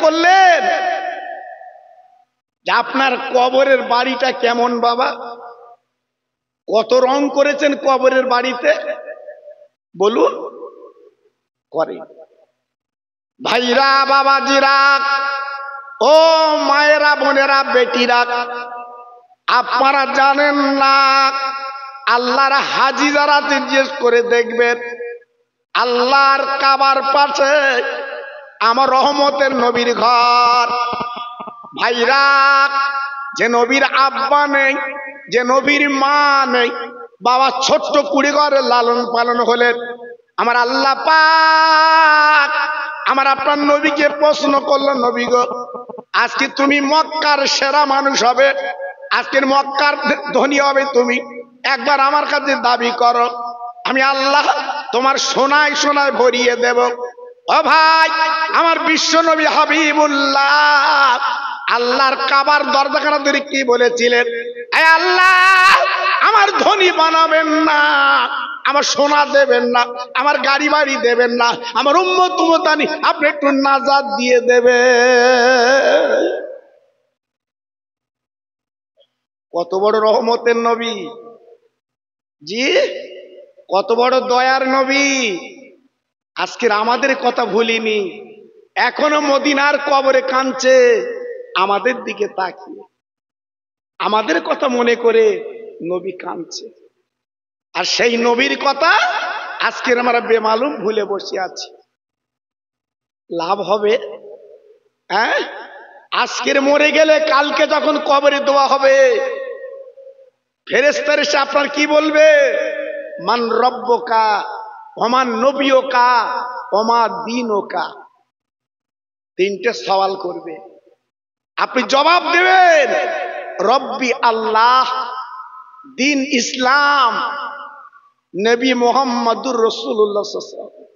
করলেন যে আপনার কবরের বাড়িটা কেমন বাবা, কত রং করেছেন কবরের বাড়িতে বলুন? করে ভাইরা, বাবাজিরা, ও মায়েরা, বোনেরা, বেটিরা, আপনারা জানেন না আল্লাহর হাজি যারা জিজ্ঞেস করে দেখবেন আল্লাহর কাবার পাশে আমার রহমতের নবীর ঘর। ভাইরা, যে নবীর আব্বা নেই, যে নবীর মা নেই, বাবা ছোট্ট কুড়ি ঘরে লালন পালন হলেন, আমার আল্লাহ পাক আমার আপনার নবীকে প্রশ্ন করলো, নবী গো, আজকে তুমি মক্কার সেরা মানুষ হবে, আজকের মক্কার ধনী হবে তুমি, একবার আমার কাছে দাবি করো, আমি আল্লাহ তোমার সোনায় সোনায় ভরিয়ে দেব। ও ভাই, আমার বিশ্ব নবী হাবিবুল্লাহ আল্লাহর কাবার দরজাখানা ধরে কি বলেছিলেন? আয় আল্লাহ, আমার ধনী বানাবেন না, আমার সোনা দেবেন না, আমার গাড়ি বাড়ি দেবেন না, আমার উম্মত উম্মতানি আপনি একটু নাজাত দিয়ে দেবে। কত বড় রহমতের নবী জি, কত বড় দয়ার নবী। আজকের আমাদের কথা ভুলিনি, এখনো মদিনার কবরে কাঁদছে আমাদের দিকে তাকিয়ে, আমাদের কথা মনে করে নবী কাঁদছে। আর সেই নবীর কথা আজকের আমরা বেমালুম ভুলে বসে আছি। লাভ হবে? হ্যাঁ, আজকের মরে গেলে কালকে যখন কবরে দেওয়া হবে, ফেরেশতারা এসে আপনার কি বলবে? মান রব্বুকা ওমান নবিয়ুকা ওমা দীনুকা, তিনটে সওয়াল করবে, আপনি জবাব দেবেন রব্বি আল্লাহ, দিন ইসলাম, নবী মুহাম্মদুর রাসূলুল্লাহ সাল্লাল্লাহু আলাইহি ওয়াসাল্লাম।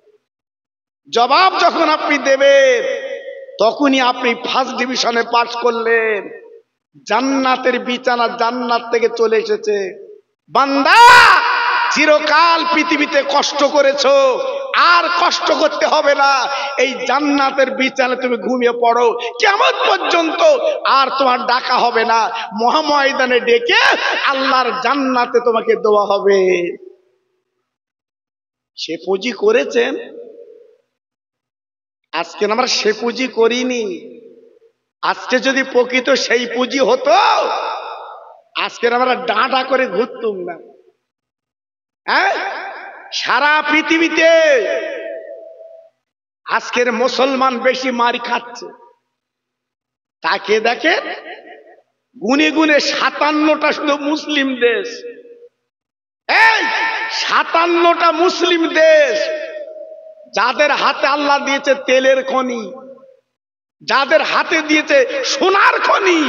জবাব যখন আপনি দেবেন তখনই আপনি ফার্স্ট ডিভিশনে পাস করলেন, জান্নাতের বিছানা জান্নাত থেকে চলে এসেছে। বান্দা, চিরকাল পৃথিবীতে কষ্ট করেছো, আর কষ্ট করতে হবে না, এই জান্নাতের বিছানা তুমি ঘুমিয়ে পড়ো, কিয়ামত পর্যন্ত আর তোমার ডাকা হবে না, মহাময়দানে ডেকে আল্লাহর জান্নাতে তোমাকে দেওয়া হবে। সে পুঁজি করেছেন, আজকে আমরা সে পুঁজি করিনি। আজকে যদি প্রকৃত সেই পুঁজি হতো, আজকে আমরা ডাঁটা করে ঘুরতুম না। হ্যাঁ, সারা পৃথিবীতে আজকের মুসলমান বেশি মার খাচ্ছে, তাকে দেখেন গুনে গুনে 57টা শুধু মুসলিম দেশ, এই 57টা মুসলিম দেশ, যাদের হাতে আল্লাহ দিয়েছে তেলের খনি, যাদের হাতে দিয়েছে সোনার খনি,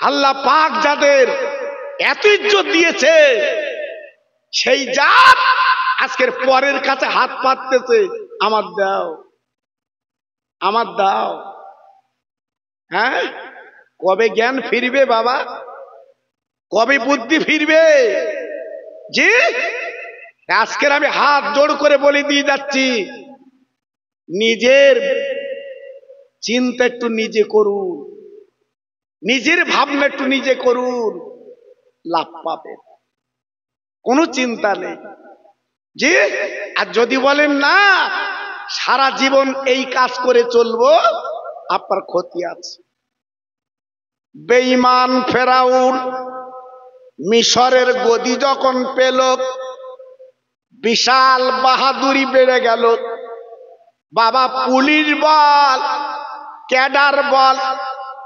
আল্লাহ পাক যাদের এত ইজ্জত দিয়েছে, সেই জাত আজকের পরের কাছে হাত পাততেছে, আমার দাও, আমার দাও। হ্যাঁ, কবে জ্ঞান ফিরবে বাবা, কবে বুদ্ধি ফিরবে? জি, আজকের আমি হাত জোড় করে বলে দিয়ে যাচ্ছি, নিজের চিন্তা একটু নিজে করুন, নিজের ভাবনা একটু নিজে করুন, লাভ পাবে, কোনো চিন্তা নেই। জি, আর যদি বলেন না সারা জীবন এই কাজ করে চলবো, আপনার ক্ষতি আছে। বেঈমান ফেরাউন মিশরের গদি যখন পেল, বিশাল বাহাদুরি বেড়ে গেল। বাবা পুলিশ বল, ক্যাডার বল,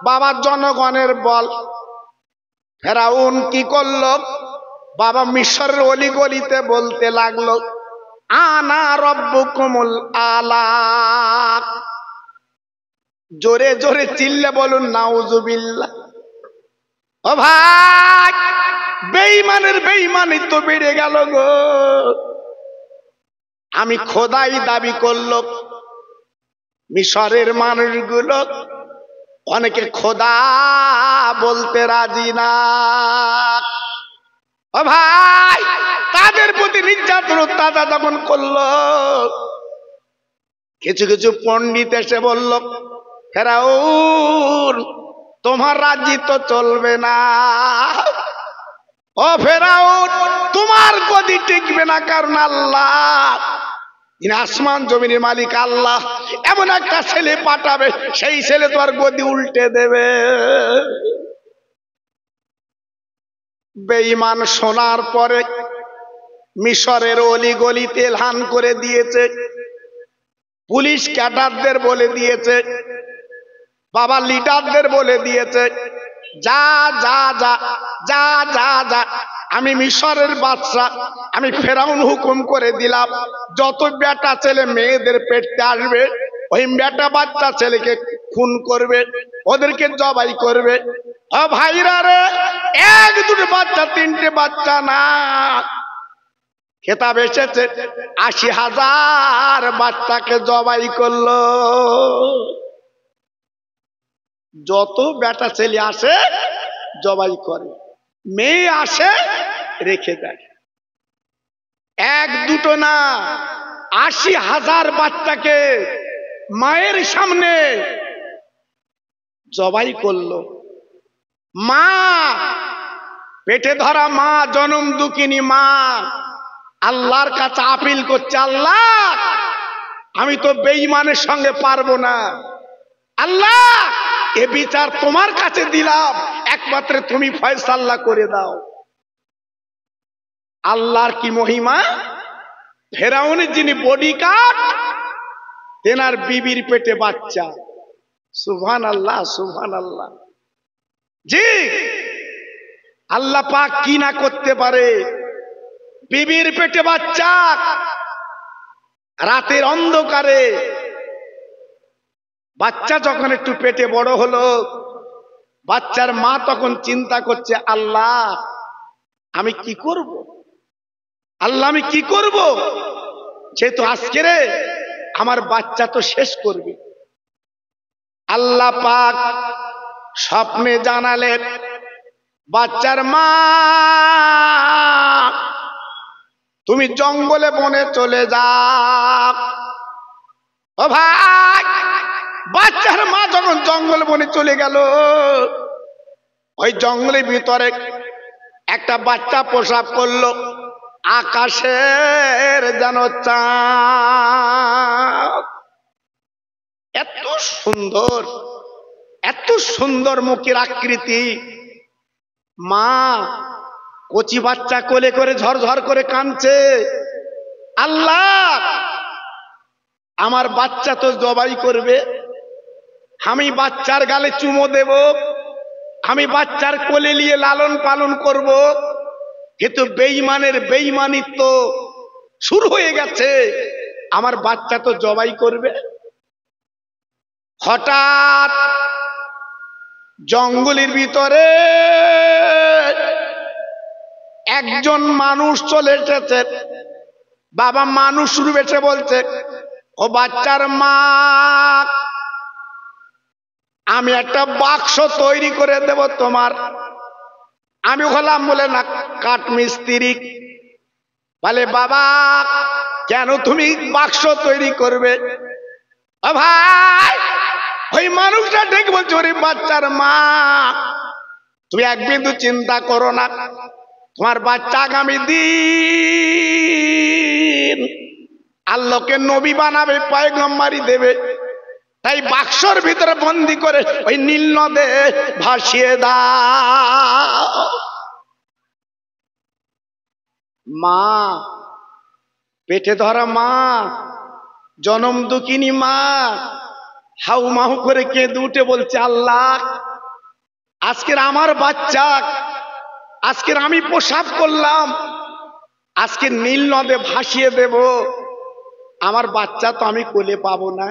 বাবা জনগণের বল, ফেরাউন কি করলো? বাবা মিশরের অলিগলিতে বলতে লাগলো, আনা রব্বুকুমুল আলা। জোরে জোরে চিল্লে বলুন নাউজুবিল্লাহ। ও ভাই, বেঈমানের বেঈমানি তো বেড়ে গেল গো। আমি খোদাই দাবি করলো, মিশরের মানুষগুলো অনেকে খোদা বলতে রাজি না। ও ভাই, তাদের প্রতি নির্যাতন তাজা যখন করলো, কিছু কিছু পণ্ডিত এসে বলল, ফেরাউন তোমার রাজ্য তো চলবে না, ও ফেরাউন তোমার গদি টিকবে না, কারণ আল্লাহ যিনি আসমান জমিনের মালিক আল্লাহ এমন একটা ছেলে পাঠাবে, সেই ছেলে তোমার গদি উল্টে দেবে। বেঈমান শোনার পরে মিশরের অলি গলিতে এলান করে দিয়েছে, পুলিশ ক্যাডারদের বলে দিয়েছে, বাবা লিডারদের বলে দিয়েছে, যা যা যা যা যা যা, আমি মিশরের বাদশা, আমি ফেরাউন হুকুম করে দিলাম, যত বেটা ছেলে মেয়েদের পেটে আসবে ওই বেটা বাচ্চা ছেলেকে খুন করবে, ওদেরকে জবাই করবে। ও ভাইরা রে, এক দুটো বাচ্চা তিনটে বাচ্চা না, খেতাব এসেছে ৮০,০০০ বাচ্চাকে জবাই করলো। যত বেটা ছেলে আসে জবাই করে, মেয়ে আসে রেখে দেয়। এক দুটো না, ৮০,০০০ বাচ্চাকে মায়ের সামনে জবাই করলো। মা, পেটে ধরা মা, জনম দুঃখিনী মা আল্লাহর কাছে আপিল করছে, আল্লাহ আমি তো বেঈমানের সঙ্গে পারবো না, আল্লাহ এ বিচার তোমার কাছে দিলাম, একমাত্র তুমি ফয়সালা করে দাও। আল্লাহর কি মহিমা, ফেরাউনের যিনি বডিগার্ড তেনার বিবির পেটে বাচ্চা। সুবহানাল্লাহ সুবহানাল্লাহ। জি, আল্লাহ পাক কি না করতে পারে। বিবির পেটে বাচ্চা, রাতের অন্ধকারে বাচ্চা যখন একটু পেটে বড় হলো, বাচ্চার মা তখন চিন্তা করছে, আল্লাহ আমি কি করব, আল্লাহ আমি কি করব, যেহেতু আজকে রে আমার বাচ্চা তো শেষ করবে। আল্লাহ পাক স্বপ্নে জানালেন, বাচ্চার মা তুমি জঙ্গলে বনে চলে যাও। ও ভাই, বাচ্চার মা যখন জঙ্গল বনে চলে গেল, ওই জঙ্গলের ভিতরে একটা বাচ্চা প্রসাব করলো, আকাশের যেন চাঁদ। এত সুন্দর, এত সুন্দর মুখের আকৃতি। মা কচি বাচ্চা কোলে করে ঝরঝর করে কাঁদছে, আল্লাহ আমার বাচ্চা তো জবাই করবে, আমি বাচ্চার গালে চুমো দেব, আমি বাচ্চার কোলে নিয়ে লালন পালন করব, কিন্তু বেঈমানের বেঈমানিত্ব শুরু হয়ে গেছে, আমার বাচ্চা তো জবাই করবে। হঠাৎ জঙ্গলের ভিতরে একজন মানুষ চলে এসেছে। বাবা মানুষ রূপে বলছে, ও বাচ্চার মা আমি একটা বাক্স তৈরি করে দেব তোমার। আমি হলাম বলে না কাঠ মিস্ত্রি। বলে বাবা কেন তুমি বাক্স তৈরি করবে? ও ভাই, ওই মানুষটা ঠিক বলছে, ওরে বাচ্চার মা তুমি এক বিন্দু চিন্তা করো না, তোমার বাচ্চা আগামী দিন আল্লাহকে নবী বানাবে, পয়গম্বরী দেবে, তাই বাক্সর ভিতরে বন্দি করে ওই নীল নদে ভাসিয়ে দাও। মা, পেটে ধরা মা, জনম দুঃখিনী মা হাউ মাহু করে কেঁদে উঠে বলছে, আল্লাহ আজকের আমার বাচ্চা, আজকের আমি প্রসাব করলাম, আজকে নীল নদে ভাসিয়ে দেব, আমার বাচ্চা তো আমি কোলে পাবো না।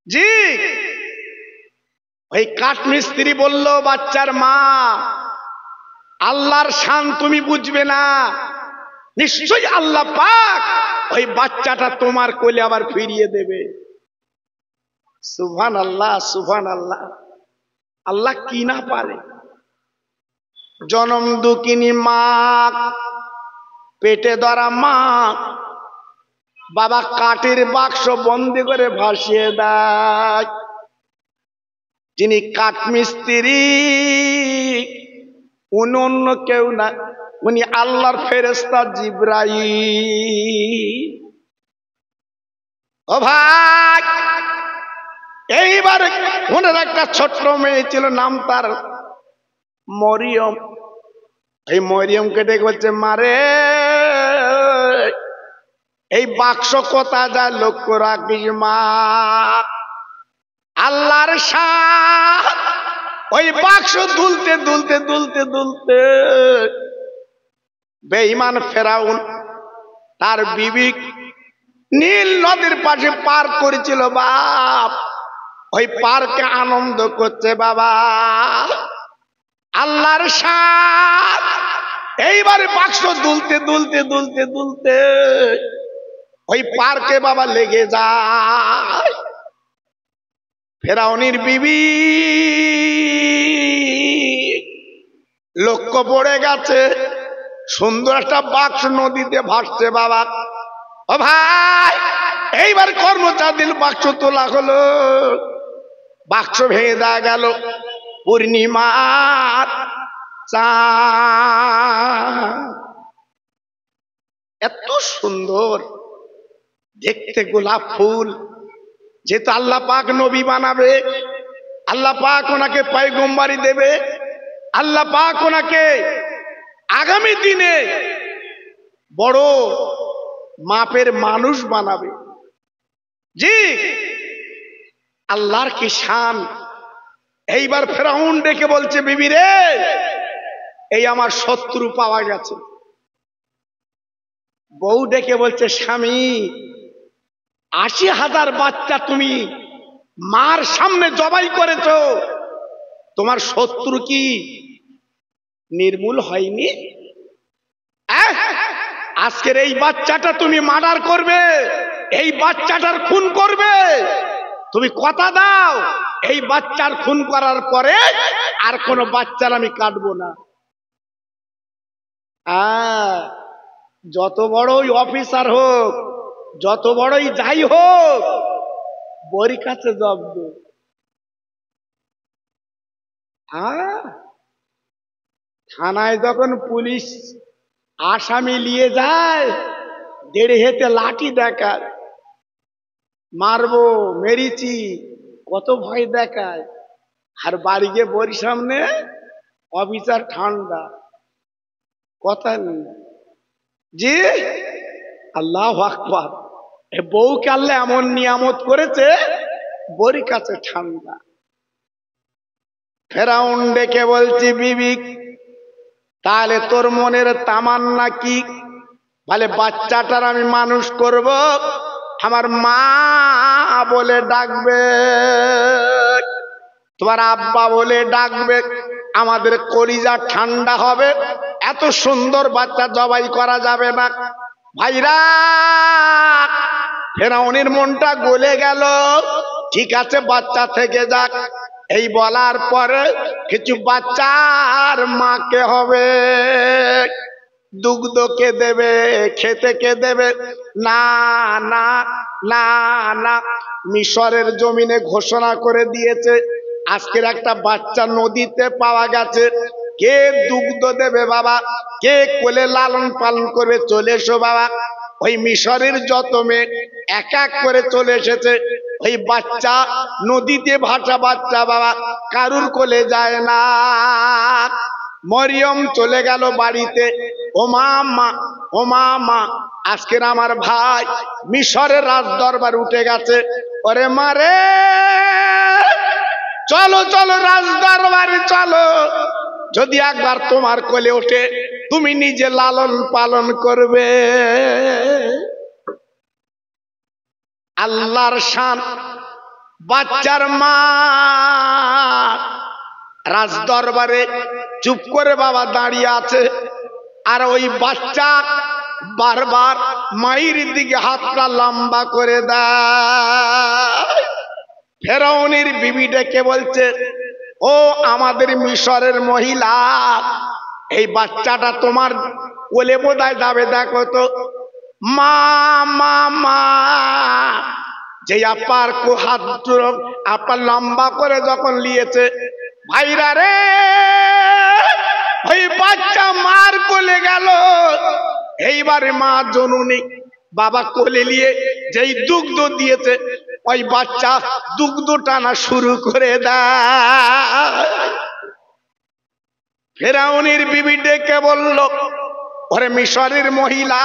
জি, ওই কাঠ মিস্ত্রি বলল, বাচ্চার মা আল্লাহর শান তুমি বুঝবে না, নিশ্চয়ই আল্লাহ পাক ওই বাচ্চাটা তোমার কোলে আবার ফিরিয়ে দেবে। সুবহানাল্লাহ সুবহানাল্লাহ। আল্লাহ কি না পারে। জনম দুঃখিনী মা, পেটে ধরা মা বাবা কাঠের বাক্স বন্দি করে ভাসিয়ে দেয়। যিনি কাঠ মিস্ত্রি, উনি অন্য কেউ না, উনি আল্লাহর ফেরেশতা জিবরাইল। ও ভাই, এইবার ওনার একটা ছোট্ট মেয়ে ছিল, নাম তার মরিয়ম। এই মরিয়মকে ডেকে বলছে, মারে এই বাক্স কোথা যায় লক্ষ্য রাখিস মা। আল্লাহর শান, ওই বাক্স দুলতে দুলতে দুলতে দুলতে বেঈমান ফেরাউন তার বিবি নীল নদীর পাশে পার করেছিল বাপ। ওই পার্কে আনন্দ করছে বাবা। আল্লাহর শান, এইবারে বাক্স দুলতে দুলতে দুলতে দুলতে ওই পার্কে বাবা লেগে যায়। ফেরাউনের বিবি লক্ষ্য পড়ে গেছে, সুন্দর একটা বাক্স নদীতে ভাসছে বাবা। ও ভাই, এইবার কর্মচারীর বাক্স তোলা হলো, বাক্স ভেঙে দেওয়া গেল। পূর্ণিমার চাঁদ, এত সুন্দর দেখতে গোলাপ ফুল। যেহেতু আল্লাহ পাক নবী বানাবে, আল্লাহ পাক ওনাকে পয়গম্বরী দেবে, আল্লাহ পাক ওনাকে আগামী দিনে বড় মাপের মানুষ বানাবে। জি, আল্লাহর কি শান। এইবার ফেরাউন ডেকে বলছে, বিবি রে, এই আমার শত্রু পাওয়া গেছে। বউ ডেকে বলছে, স্বামী ৮০,০০০ বাচ্চা তুমি মার সামনে জবাই করেছো, তোমার শত্রু কি নির্মূল হয়নি? আজকের এই বাচ্চাটা তুমি মার্ডার করবে, এই বাচ্চাটার খুন করবে। তুমি কথা দাও, এই বাচ্চার খুন করার পরে আর কোনো বাচ্চার আমি কাটবো না। যত বড়ই অফিসার হোক, যত বড়ই যাই হোক, বড়ি কাছে জব্দ। থানায় যখন পুলিশ আসামি নিয়ে যায়, 1.5 হাতে লাঠি দেখায়, মারবো মেরেছি কত ভয় দেখায়। আর বাড়ি গিয়ে বড়ির সামনে অফিসার ঠান্ডা, কথা নেই। জি, আল্লাহু আকবার। বউকে আল্লাহ এমন নিয়ামত করেছে, বড়ি কাছে ঠান্ডা। ফেরাউন ডেকে বলছি, বিবি তাহলে তোর মনের তামান্না কি? বলে বাচ্চাটার আমি মানুষ করব, আমার মা বলে ডাকবে, তোমার আব্বা বলে ডাকবে, আমাদের কলিজা ঠান্ডা হবে। এত সুন্দর বাচ্চা জবাই করা যাবে না। ভাইরা, ফেরাউনের মনটা গলে গেল। ঠিক আছে, বাচ্চা থেকে যাক। এই বলার পরে কিছু বাচ্চার মাকে হবে, দুগ্ধ কে দেবে, খেতে কে দেবে? না না না না, মিশরের জমিনে ঘোষণা করে দিয়েছে, আজকের একটা বাচ্চা নদীতে পাওয়া গেছে। কে দুগ্ধ দেবে বাবা, কে কোলে লালন পালন করবে? চলে এসো বাবা। ওই মিশরের যত মেয়ে এক এক করে চলে এসেছে। ওই বাচ্চা নদীতে ভাসা বাচ্চা বাবা, কারুর কোলে যায় না। মরিয়ম চলে গেল বাড়িতে। ও মা, ও মা, আজকের আমার ভাই মিশরের রাজ দরবার উঠে গেছে। ওরে মারে, চলো চলো রাজ দরবারে চলো। যদি একবার তোমার কোলে ওঠে, তুমি নিজে লালন পালন করবে। আল্লাহর শান। বাচ্চার মা রাজ দরবারে চুপ করে বাবা দাঁড়িয়ে আছে, আর ওই বাচ্চা বারবার মায়ের দিকে হাতটা লম্বা করে দেয়। ফেরাউনের বিবি ডেকে বলছে, ও আমাদের মিশরের মহিলা, এই বাচ্চাটা তোমার কোলে বোধহয় যাবে, দেখো তো। মা মা মা, যে আপার হাত আপা লম্বা করে যখন নিয়েছে, ভাইরা রে ওই বাচ্চা মার কোলে গেল। এইবারে মা জননী বাবা কোলে নিয়ে যেই দুগ্ধ দিয়েছে, ওই বাচ্চা দুগ্ধ টানা শুরু করে দেয়। ফেরাউনের বিবি ডেকে বলল, ওরে মিশরের মহিলা,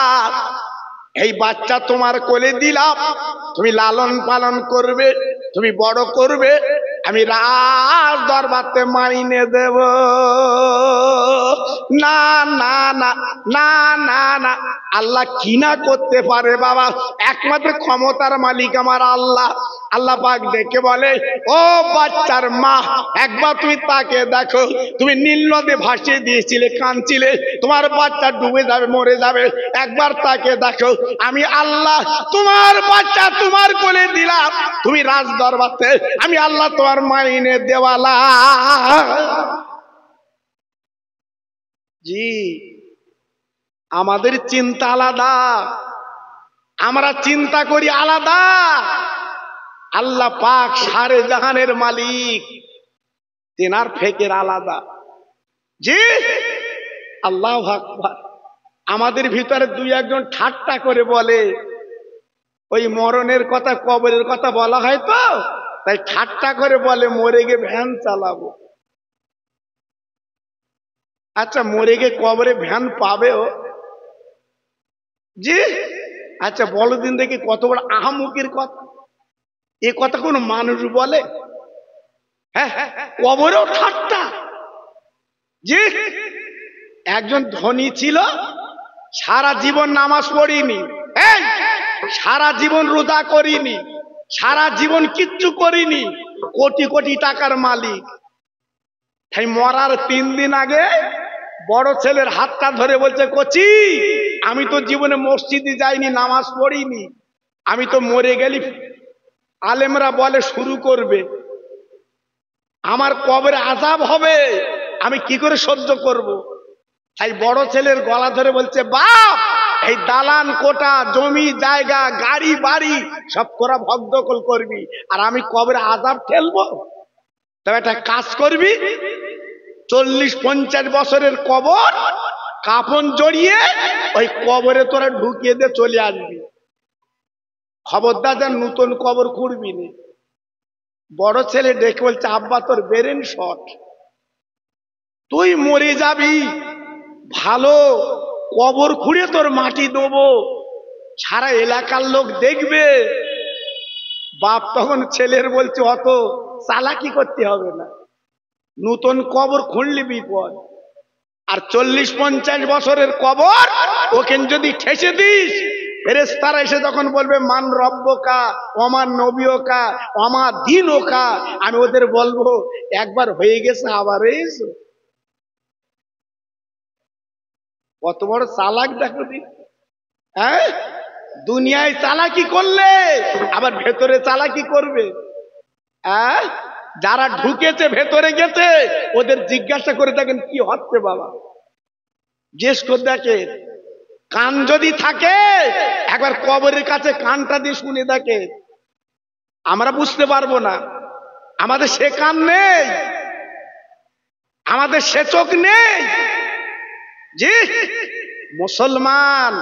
এই বাচ্চা তোমার কোলে দিলাম, তুমি লালন পালন করবে, তুমি বড় করবে, আমি রাজ দরবারে মাইনে দেব। না না না না না না, আল্লাহ কি না করতে পারে বাবা, একমাত্র ক্ষমতার মালিক আমার আল্লাহ। আল্লাহ পাক ডেকে বলে, ও বাচ্চার মা, একবার তুমি তাকে দেখো, তুমি নীল নদে ভাসিয়ে দিয়েছিলে, কাঁদছিলে, তোমার বাচ্চা ডুবে যাবে, মরে যাবে, একবার তাকে দেখো, আমি আল্লাহ তোমার বাচ্চা তোমার কোলে দিলাম, তুমি রাজ দরবারে, আমি আল্লাহ তোমার মাইনে দেওয়ালা। জি, আমাদের চিন্তা আলাদা, আমরা চিন্তা করি আলাদা। আল্লাহ পাক সারে জাহানের মালিক, তেনার ফেকের আলাদা। জি, আল্লাহু আকবার। আমাদের ভিতরে দুই একজন ঠাট্টা করে বলে, ওই মরণের কথা, কবরের কথা বলা হয় তো, তাই ঠাট্টা করে বলে মরে গিয়ে ভ্যান চালাবো। আচ্ছা, মরে গিয়ে কবরে ভ্যান পাবেও? জি, আচ্ছা বলো দিন দেখি, কত বড় আহামুকির কথা, এ কথা কোন মানুষ বলে? হ্যাঁ, কবরেও ঠাট্টা। জি, একজন ধনী ছিল, সারা জীবন নামাজ পড়িনি, সারা জীবন রোজা করিনি, সারা জীবন কিচ্ছু করিনি, কোটি কোটি টাকার মালিক। তাই মরার 3 দিন আগে বড় ছেলের হাতটা ধরে বলছে, কচি, আমি তো জীবনে মসজিদে যাইনি, নামাজ পড়িনি, আমি তো মরে গেলি আলেমরা বলে শুরু করবে, আমার কবরে আযাব হবে, আমি কি করে সহ্য করব? তাই বড় ছেলের গলা ধরে বলছে, বাপ, এই দালান কোটা, জমি জায়গা, গাড়ি বাড়ি সব তোরা ভগদখল করবি, আর আমি কবরে আযাব ঠেলবো? তবে একটা কাজ করবি, 40-50 বছরের কবর, কাফন জড়িয়ে ওই কবরে তোরা ঢুকিয়ে দিয়ে চলে আসবি, খবরদার যেন নতুন কবর খুঁড়বি না। বড় ছেলে ডেকে বলছে, আব্বা তোর ব্রেন শর্ট, তুই মরে যাবি, ভালো কবর খুঁড়ে তোর মাটি দেবো, সারা এলাকার লোক দেখবে। বাপ তখন ছেলের বলছে, অত চালাকি করতে হবে না, নতুন কবর খুঁড়লি বিপদ, আর 40-50 বছরের কবর ওখানে যদি ঠেসে দিস, ফেরেশতারা এসে যখন বলবে মান রব্বকা ওমান নবিয়কা ওমা দীনুকা, আমি ওদের বলবো, একবার হয়ে গেছে আবার এসো। কত বড় চালাক দেখো দি, হ্যাঁ, দুনিয়ায় চালাকি করলে আবার ভেতরে চালাকি করবে। হ্যাঁ, যারা ঢুকেছে ভেতরে গেছে, ওদের জিজ্ঞাসা করে দেখেন কি হচ্ছে বাবা, জিজ্ঞেস করে দেখে, কান যদি থাকে একবার কবরের কাছে কানটা দিয়ে শুনে দেখে, আমরা বুঝতে পারবো না, আমাদের সে কান নেই, আমাদের সে চোখ নেই। জি, মুসলমান,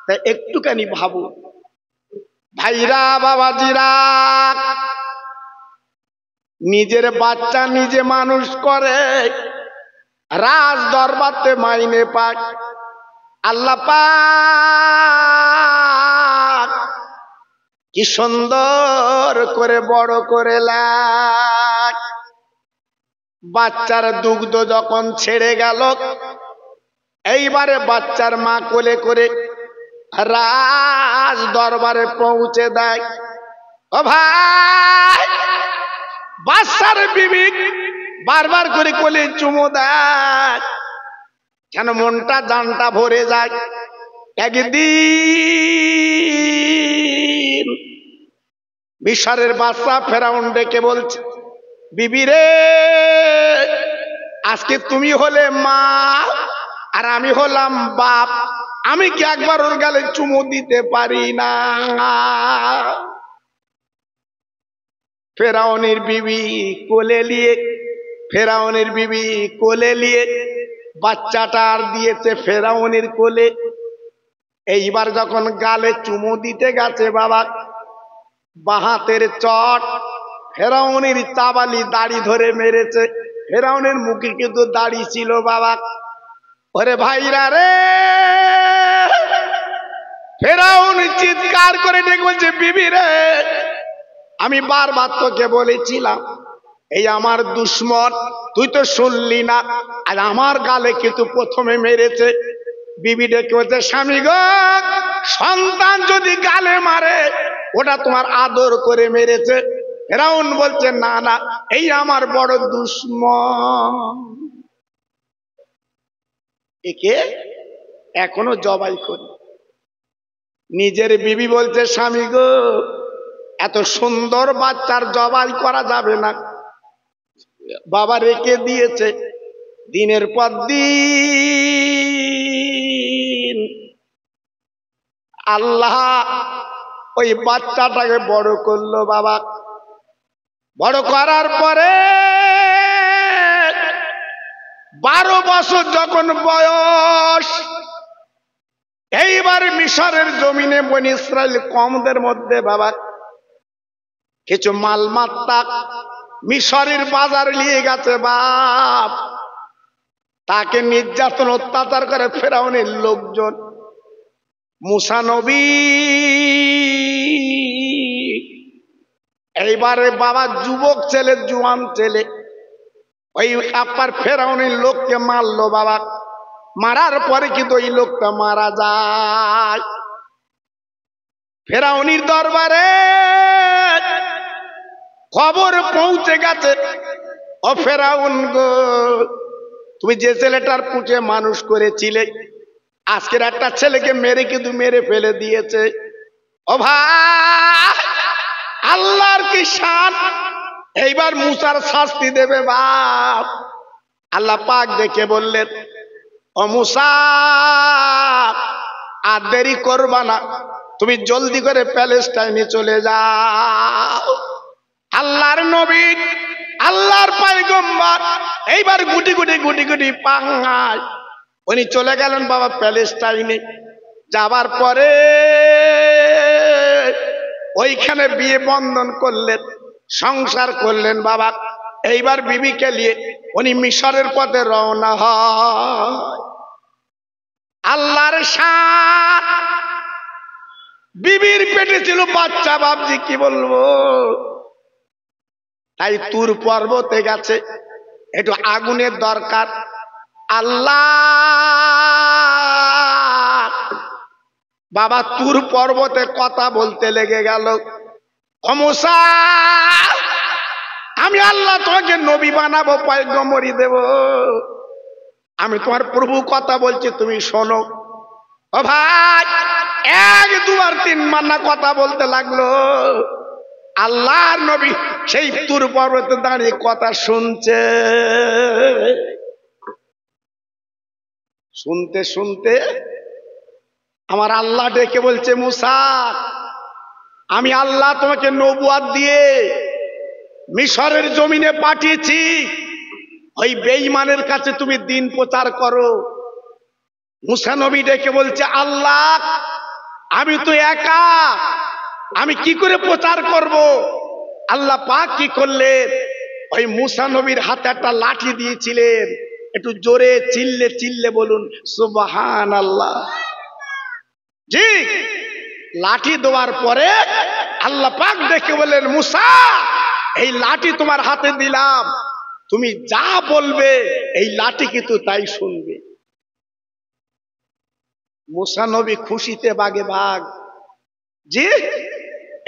তা একটুখানি ভাবো ভাইরা, বাবাজিরা, নিজের বাচ্চা নিজে মানুষ করে, রাজ দরবারে মাইনে পাক, আল্লাহ পাক কি সুন্দর করে বড় করে লাগ। বাচ্চার দুগ্ধ যখন ছেড়ে গেল, এইবারে বাচ্চার মা কোলে করে রাজ দরবারে পৌঁছে দেয়। ও ভাই, বাচ্চার বিবি বারবার করে কোলে চুমো দেয়, কেন মনটা জানটা ভরে যায়। একদিন মিশরের বাদশা ফেরাউন ডেকে বলছে, বিবি রে, আজকে তুমি হলে মা আর আমি হলাম বাপ, আমি কি একবার ওর গালে চুমু দিতে পারি না? ফেরাউনের বিবি কোলে নিয়ে বাচ্চাটা আর দিয়েছে ফেরাউনের কোলে। এইবার যখন গালে চুমু দিতে গেছে বাবা, বাহাতের চট ফেরাউনের চাবালি দাড়ি ধরে মেরেছে। ফেরাউনের মুখে কিন্তু দাড়ি ছিল বাবা। ওরে ভাইরা রে, ফেরাউন চিৎকার করে ডেকে বলছে, বিবি রে, আমি বারবার তোকে বলেছিলাম এই আমার দুশ্মন, তুই তো শুনলি না, আর আমার গালে কিন্তু প্রথমে মেরেছে। বিবি ডেকে বলছে, স্বামী গো, সন্তান যদি গালে মারে ওটা তোমার আদর করে মেরেছে। ফেরাউন বলছে, না না, এই আমার বড় দুশ্মন, একে এখনো জবাই করি। নিজের বিবি বলছে, স্বামী গো, এত সুন্দর বাচ্চার জবাই করা যাবে না। বাবা রেখে দিয়েছে। দিনের পর দিন আল্লাহ ওই বাচ্চাটাকে বড় করলো বাবা। বড় করার পরে 12 বছর যখন বয়স, এইবার মিশরের জমিনে বনি ইসরাইল কওমদের মধ্যে বাবা কিছু মালমাত্তা মিশরের বাজার নিয়ে গেছে বাপ। তাকে নির্যাতন অত্যাচার করে ফেরাউনের লোকজন। মুসা নবী এইবারে বাবা যুবক ছেলে, জুয়ান ছেলে, ওই আপনার ফেরাউনের লোককে মারলো বাবা। মারার পরে কিন্তু ওই লোকটা মারা যায়। ফেরাউনির দরবারে খবর পৌঁছে গেছে, ও ফেরাউন গো, তুমি যে ছেলেটার পুঁচে মানুষ করেছিলে, আজকের একটা ছেলেকে মেরে কিন্তু মেরে ফেলে দিয়েছে। ও ভাই, আল্লাহর কি শান, এইবার মুসার শাস্তি দেবে বাপ। আল্লাহ পাক দেখে বললেন, ও মুসা, আর দেরি করবা না, তুমি জলদি করে প্যালেস্টাইনে চলে যাও। আল্লাহর নবী, আল্লাহর পয়গম্বর এইবার গুটি গুটি পাঙ্গায় উনি চলে গেলেন বাবা প্যালেস্টাইনে। যাবার পরে ওইখানে বিয়ে বন্ধন করলেন, সংসার করলেন বাবা। এইবার বিবিকে নিয়ে উনি মিশরের পথে রওনা হয়। আল্লাহর শান, বিবির পেটে ছিল বাচ্চা, বাপজি কি বলবো। তাই তুর পর্বতে গেছে, একটু আগুনের দরকার। আল্লাহ বাবা তুর পর্বতে কথা বলতে লেগে গেল, ও মুসা, আমি আল্লাহ তোমাকে নবী বানাবো, পয়গম্বরী দেব, আমি তোমার প্রভু কথা বলছি, তুমি শোনো। ও ভাই, 1 2 আর 3 মান্না কথা বলতে লাগলো। আল্লাহর নবী সেই তুর পর্বতে দাঁড়িয়ে কথা শুনছে। শুনতে শুনতে আমার আল্লাহ ডেকে বলছে, মুসা, আমি আল্লাহ তোমাকে নবুয়ত দিয়ে মিশরের জমিনে পাঠিয়েছি, ওই বেঈমানের কাছে তুমি দিন প্রচার করো। মুসা নবী ডেকে বলছে, আল্লাহ, আমি তো একা, আমি কি করে প্রচার করব? আল্লাহ পাক কি করলেন, ওই মুসা নবীর হাতে একটা লাঠি দিয়েছিলেন। একটু জোরে চিল্লে বলুন সুবহানাল্লাহ। জি, লাঠি দেওয়ার পরে আল্লাহ পাক দেখে বললেন, মুসা, এই লাঠি তোমার হাতে দিলাম, তুমি যা বলবে এই লাঠি কিন্তু তাই শুনবে। মুসা নবী খুশিতে বাগে বাগ। জি,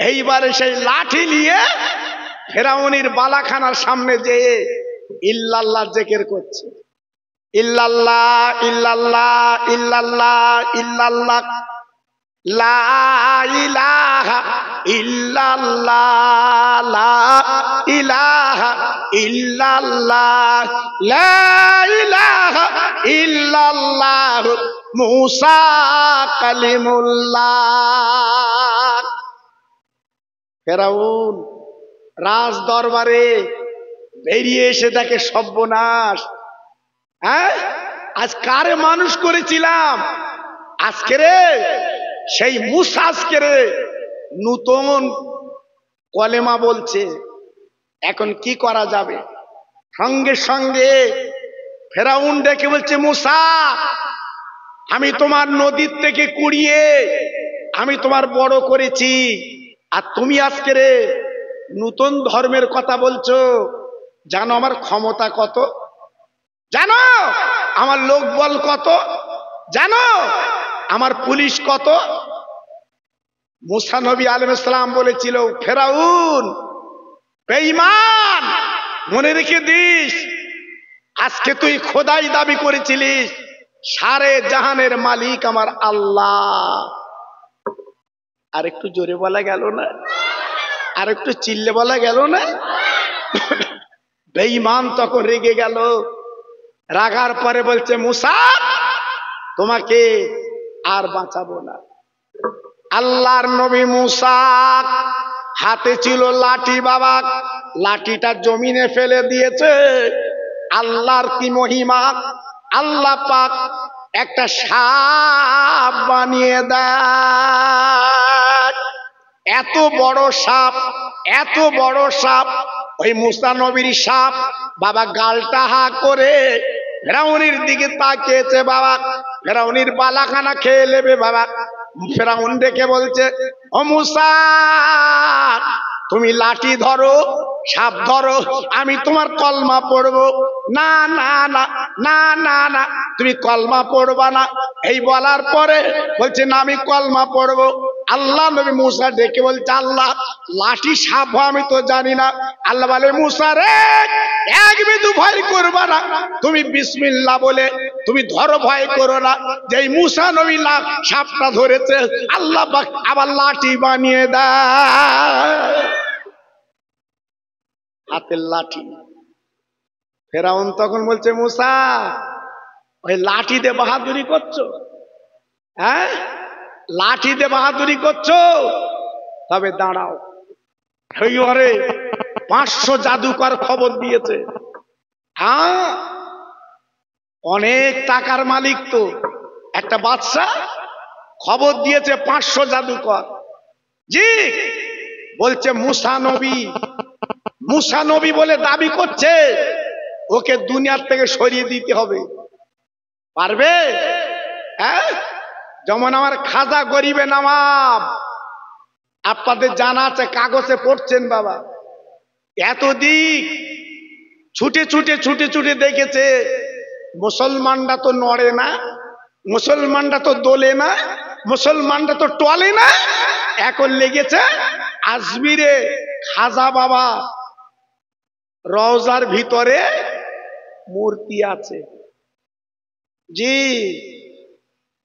এইবারে সেই লাঠি নিয়ে ফেরাউনির বালাখানার সামনে যেয়ে ইল্লাল্লাহ জিকির করছে। ইল্লাল্লাহ ইল্লাল্লাহ ইল্লাল্লাহ ইল্লাল্লাহ, লা ইলাহা ইল্লাল্লাহ, লা ইলাহা ইল্লাল্লাহ, লা ইলাহা ইল্লাল্লাহ মুসা কালিমুল্লাহ। ফেরাউন রাজ দরবারে বেরিয়ে এসে দেখে সর্বনাশ। হ্যাঁ, আজ কারে মানুষ করেছিলাম, আজকে রে সেই মুসা আজকে রে নূতন কলেমা বলছে, এখন কি করা যাবে? সঙ্গে সঙ্গে ফেরাউন ডেকে বলছে, মুসা আমি তোমার নদীর থেকে কুড়িয়ে আমি তোমার বড় করেছি, আর তুমি আজকে রে নূতন ধর্মের কথা বলছো। জানো আমার ক্ষমতা কত? জানো আমার লোকবল কত? জানো আমার পুলিশ কত? মুসা নবী আলাইহিস সালাম বলেছিল, ফেরাউন বেঈমান, মনে রেখে দিস, আজকে তুই খোদাই দাবি করেছিলিস, সারে জাহানের মালিক আমার আল্লাহ। আর একটু জোরে বলা গেল না? আর একটু চিল্লে বলা গেল না? বেঈমান তখন রেগে গেল। রাগার পরে বলছে, মুসা তোমাকে আর বাঁচাবো না। আল্লাহর নবী মুসা হাতে ছিল লাঠি, বাবা লাঠিটা জমিনে ফেলে দিয়েছে। আল্লাহর কি মহিমা, আল্লাহ পাক একটা সাপ বানিয়ে দেয়। এত বড় সাপ, এত বড় সাপ, ওই মুসা নবীর সাপ বাবা গালটা হা করে ফেরাউনের দিকে তাকিয়েছে। বাবা ফেরাউনের বালাখানা খেয়ে নেবে। বাবা ফেরাউন দেখে বলছে, ও মুসা তুমি লাঠি ধরো, সাপ ধরো, আমি তোমার কলমা পড়বো। না না না না না না, তুমি কলমা পড়বা না। এই বলার পরে বলছে, না আমি কলমা পড়বো। আল্লাহ নবী মুসা ডেকে বলছে, আল্লাহ লাঠি সাপ আমি তো জানি না। আল্লাহ বলে, মুসা রে এক বিন্দু ভয় করবা না, তুমি বিসমিল্লাহ বলে তুমি ধরো, ভয় করো না। যেই মুসা নবী সাপটা ধরেছে, আল্লাহ পাক আবার লাঠি বানিয়ে দেয়, হাতের লাঠি। ফেরাউন তখন বলছে, মুসা ওই লাঠি দিয়ে বাহাদুরি করছো? হ্যাঁ, লাঠি দিয়ে বাহাদুরি করছো? তবে দাঁড়াও। ওই ঘরে 500 জাদুকর খবর দিয়েছে। হ্যাঁ, অনেক টাকার মালিক তো একটা বাদশা, খবর দিয়েছে 500 জাদুকর। জি বলছে, মুসা নবী, মুসা নবী বলে দাবি করছে, ওকে দুনিয়ার থেকে সরিয়ে দিতে হবে। পারবে? হ্যাঁ, যেমন আমার খাজা গরিবে নওয়াব, আপনাদের জানা আছে, কাগজে পড়ছেন বাবা, এতদিক ছুটে ছুটে ছুটে ছুটে দেখেছে মুসলমানরা তো নড়ে না, মুসলমানরা তো দোলে না, মুসলমানরা তো টলে না। এখন লেগেছে আজমিরে খাজা বাবা রওজার ভিতরে মূর্তি আছে। জি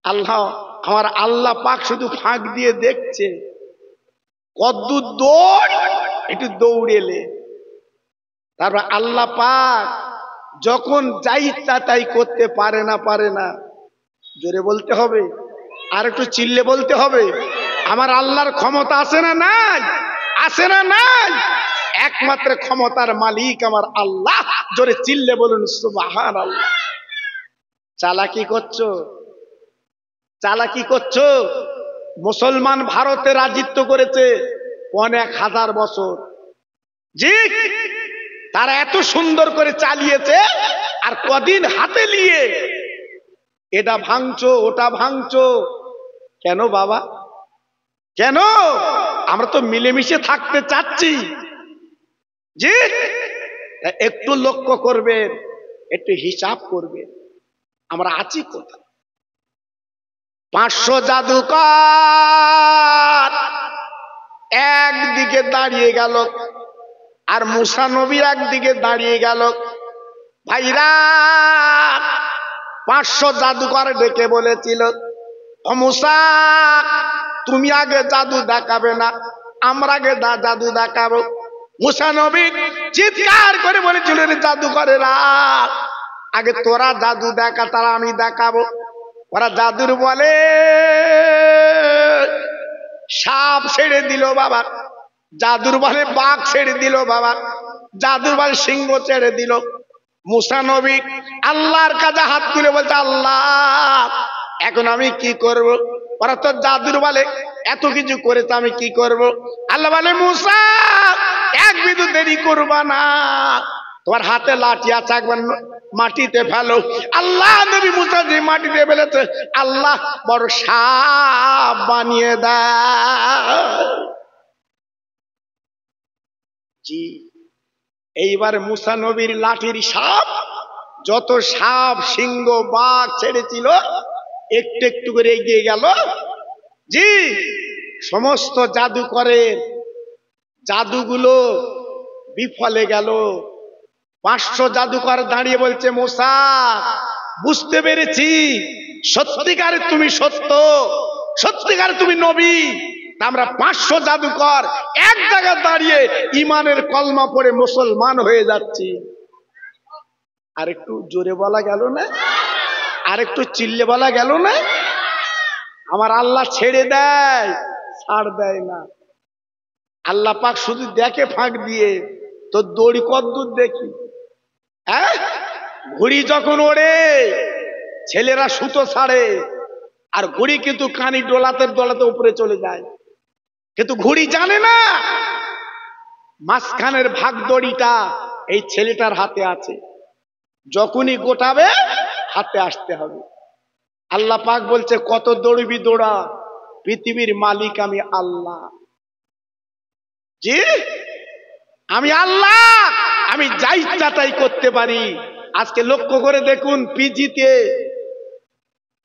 আল্লাহ, আমার আল্লাহ পাক শুধু ফাঁক দিয়ে দেখছে, কদ্দূর দৌড়, একটু দৌড়েলে। তারপর আল্লাহ পাক যখন যাই ইচ্ছা তাই করতে পারে না, পারে না। জোরে বলতে হবে, আর একটু চিল্লে বলতে হবে, আমার আল্লাহর ক্ষমতা আছে না নাই? আছে না নাই? একমাত্র ক্ষমতার মালিক আমার আল্লাহ। জোরে চিল্লে বলুন সুবহানাল্লাহ। চালাকি করছো, চালাকি করছো। মুসলমান ভারতে রাজত্ব করেছে 1000 বছর। জি, তারা এত সুন্দর করে চালিয়েছে, আর কদিন হাতে নিয়ে এটা ভাঙছো ওটা ভাঙছো। কেন বাবা, কেন? আমরা তো মিলেমিশে থাকতে চাচ্ছি। জি, একটু লক্ষ্য করবেন, একটু হিসাব করবেন, আমরা আছি কোথায়। 500 জাদুকর একদিকে দাঁড়িয়ে গেল, আর মুসা নবী একদিকে দাঁড়িয়ে গেল। ভাইরা 500 জাদুকর ডেকে বলেছিল, ও মুসা তুমি আগে জাদু দেখাবে না, আমরা আগে জাদু দেখাবো। মুসা নবী চিৎকার করে বলেছিল, জাদুকরেরা আগে তোরা জাদু দেখা, তারা আমি দেখাবো। ওরা জাদুর বলে সাপ ছেড়ে দিল বাবা, জাদুর বলে বাঘ ছেড়ে দিল বাবা, জাদুর বলে সিংহ ছেড়ে দিল। মুসা নবী আল্লাহর কাছে হাত তুলে বলছে, আল্লাহ এখন আমি কি করব? ওরা তো জাদুর বলে এত কিছু করেছে, আমি কি করব? আল্লাহ বলে, মুসা এক বিন্দু দেরি করবা না, তোমার হাতে লাঠি আছে, একবার মাটিতে ফেলো। আল্লাহ নবী মুসা যে মাটিতে ফেলেছে, আল্লাহ বড় সাপ বানিয়ে দেয়। জি, এইবার মুসা নবীর লাঠির সাপ, যত সাপ সিংহ বাঘ ছেড়েছিল একটু একটু করে এগিয়ে গেল। জি, সমস্ত জাদুকরের জাদুগুলো বিফলে গেল। 500 জাদুকর দাঁড়িয়ে বলছে, মুসা বুঝতে পেরেছি সত্যিকারে তুমি সত্য, সত্যিকারে তুমি নবী। আমরা 500 জাদুকর এক জায়গায় দাঁড়িয়ে ইমানের কলমা পড়ে মুসলমান হয়ে যাচ্ছি। আর একটু জোরে বলা গেল না? আর একটু চিল্লে বলা গেল না? আমার আল্লাহ ছেড়ে দেয়, ছাড় দেয় না। আল্লাহ পাক শুধু দেখে ফাঁক দিয়ে, তোর দড়ি কদ্দূর দেখি। হ্যাঁ, ঘুড়ি যখন ওড়ে ছেলেরা সুতো ছাড়ে, আর ঘুড়ি কিন্তু কানি ডোলাতে ডোলাতে উপরে চলে যায়, কিন্তু ঘুড়ি জানে না মাঝখানের ভাগ দড়িটা এই ছেলেটার হাতে আছে, যখনই গোটাবে হাতে আসতে হবে। আল্লাহ পাক বলছে, কত দৌড়বি দৌড়া, পৃথিবীর মালিক আমি আল্লাহ। জি, আমি আল্লাহ, আমি যা ইচ্ছা তাই করতে পারি। আজকে লক্ষ্য করে দেখুন, পিজিতে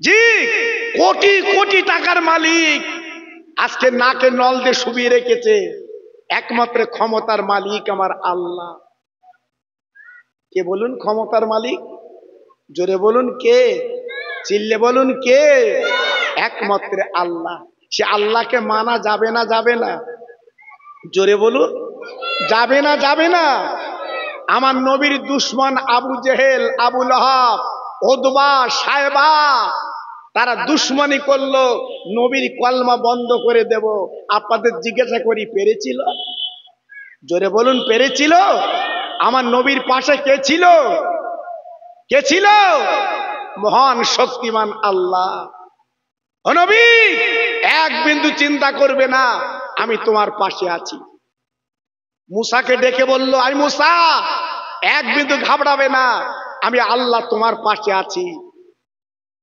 জি কোটি কোটি টাকার মালিক আজকে নাকে নল দিয়ে শুবিয়ে রেখেছে। একমাত্র ক্ষমতার মালিক আমার আল্লাহ। কে বলুন ক্ষমতার মালিক? জোরে বলুন কে? চিল্লে বলুন কে? একমাত্র আল্লাহ। সে আল্লাহকে মানা যাবে না? যাবে না? জোরে বলুন, যাবে না? যাবে না? আমার নবীর দুশ্মন আবু জেহেল, আবু লাহাব, উতবা, সায়বা, তারা দুশ্মনী করলো, নবীর কলমা বন্ধ করে দেব। আপনাদের জিজ্ঞাসা করি, পেরেছিল? জোরে বলুন, পেরেছিল? আমার নবীর পাশে কে ছিল? কে ছিল? মহান শক্তিমান আল্লাহ। ও নবী, এক বিন্দু চিন্তা করবে না, আমি তোমার পাশে আছি। মুসাকে ডেকে বলল, আই মুসা, এক বিন্দু ঘাবড়াবে না, আমি আল্লাহ তোমার পাশে আছি।